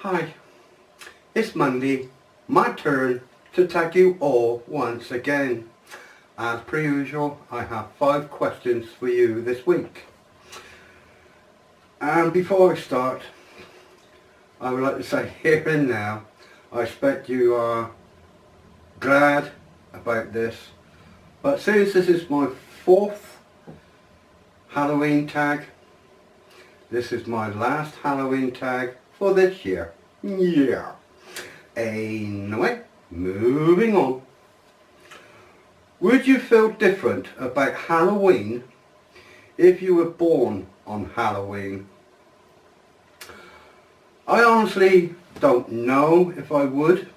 Hi, it's Monday, my turn to tag you all once again. As per usual, I have 5 questions for you this week. And before I start, I would like to say here and now, I expect you are glad about this. But since this is my 4th Halloween tag, this is my last Halloween tag for this year. Yeah. Anyway, moving on. Would you feel different about Halloween if you were born on Halloween? I honestly don't know if I would,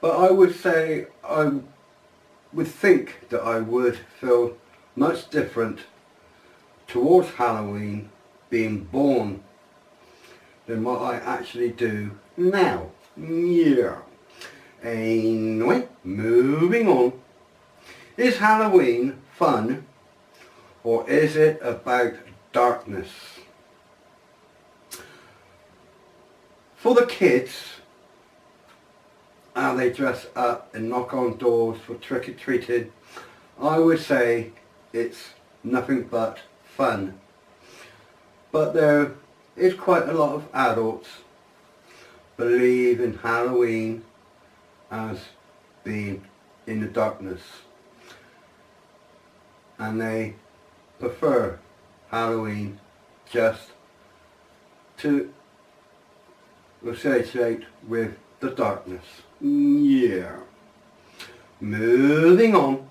but I would say I would think that I would feel much different towards Halloween being born than what I actually do now. Yeah. Anyway, moving on. Is Halloween fun or is it about darkness? For the kids, how they dress up and knock on doors for trick-or-treating, I would say it's nothing but fun. But there is quite a lot of adults believe in Halloween as being in the darkness, and they prefer Halloween just to associate with the darkness. Yeah. Moving on.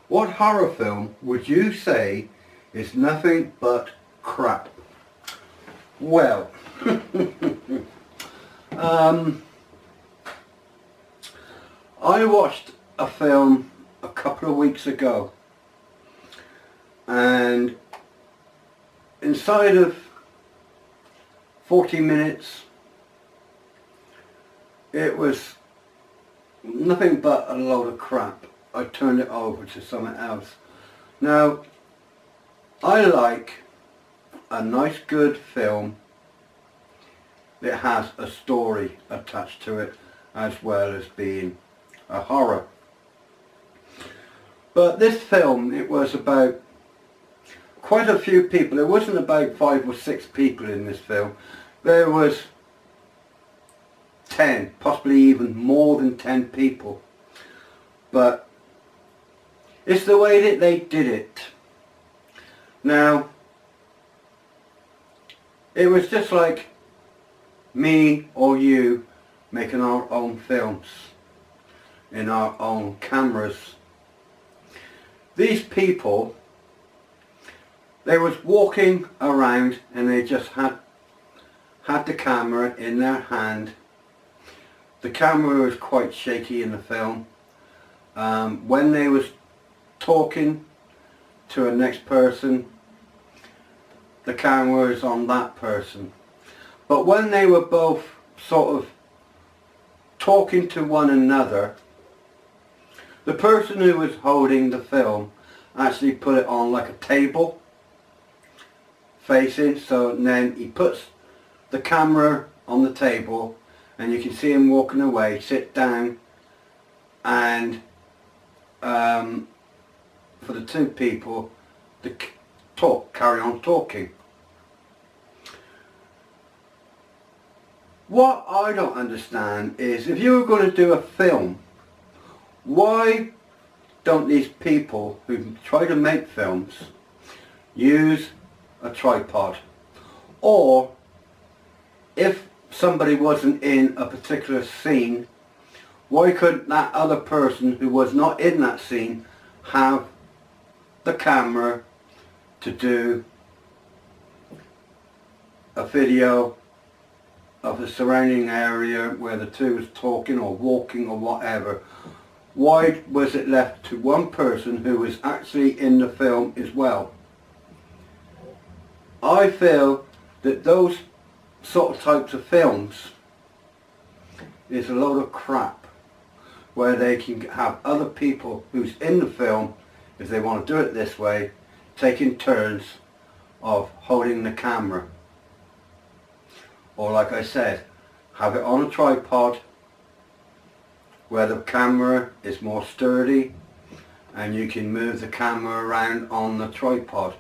What horror film would you say is nothing but crap? Well, I watched a film a couple of weeks ago, and inside of 40 minutes it was nothing but a load of crap. I turned it over to something else. Now, I like a nice good film that has a story attached to it as well as being a horror. But this film, it was about quite a few people. It wasn't about 5 or 6 people in this film. There was 10, possibly even more than 10 people. But it's the way that they did it. Now, it was just like me or you making our own films in our own cameras. These people, they was walking around and they just had the camera in their hand. The camera was quite shaky in the film. When they was talking to a next person, the camera was on that person. But when they were both sort of talking to one another, the person who was holding the film actually put it on like a table facing, so then he puts the camera on the table and you can see him walking away, sit down, and for the 2 people to carry on talking. What I don't understand is, if you were going to do a film, why don't these people who try to make films use a tripod? Or if somebody wasn't in a particular scene, why couldn't that other person who was not in that scene have the camera to do a video of the surrounding area where the 2 was talking or walking or whatever? Why was it left to one person who was actually in the film as well? I feel that those sort of types of films is a load of crap, where they can have other people who's in the film, if they want to do it this way, taking turns of holding the camera. or like I said, have it on a tripod where the camera is more sturdy and you can move the camera around on the tripod.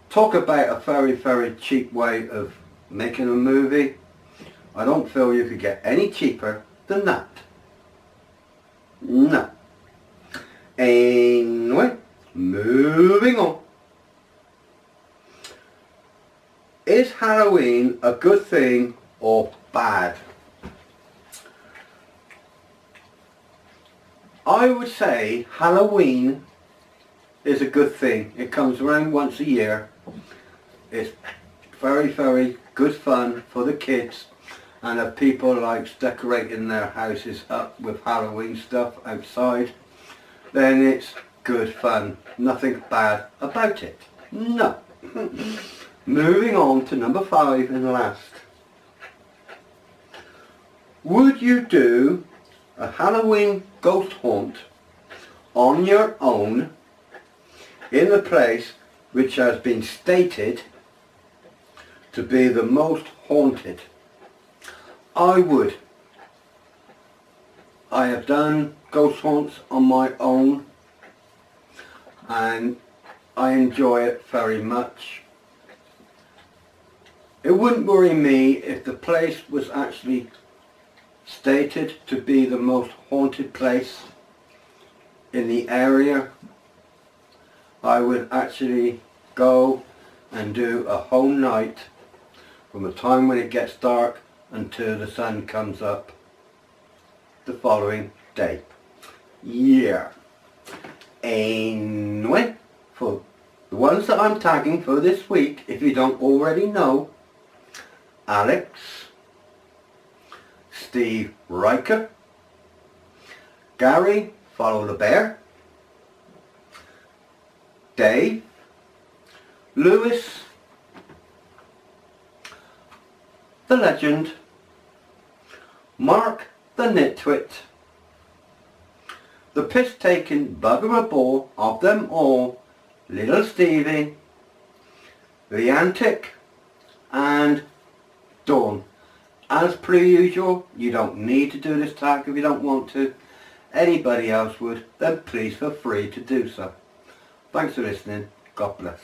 Talk about a very cheap way of making a movie. I don't feel you could get any cheaper than that. No. Anyway, moving on. Is Halloween a good thing or bad? I would say Halloween is a good thing. It comes around once a year. It's very good fun for the kids, and if people like decorating their houses up with Halloween stuff outside, then it's good fun. Nothing bad about it. No. Moving on to number 5 and last. Would you do a Halloween ghost hunt on your own in a place which has been stated to be the most haunted? I would. I have done ghost hunts on my own and I enjoy it very much. It wouldn't worry me if the place was actually stated to be the most haunted place in the area. I would actually go and do a whole night from the time when it gets dark until the sun comes up the following day. Yeah. Anyway, for the ones that I'm tagging for this week, if you don't already know, Alex, Steve Riker, Gary, Follow the Bear, Dave, Lewis, the Legend, Mark the Nitwit, the piss-taking bugger ball of them all, Little Stevie, the Antic, and Dawn. As per usual, you don't need to do this tag if you don't want to. Anybody else would, then please feel free to do so. Thanks for listening. God bless.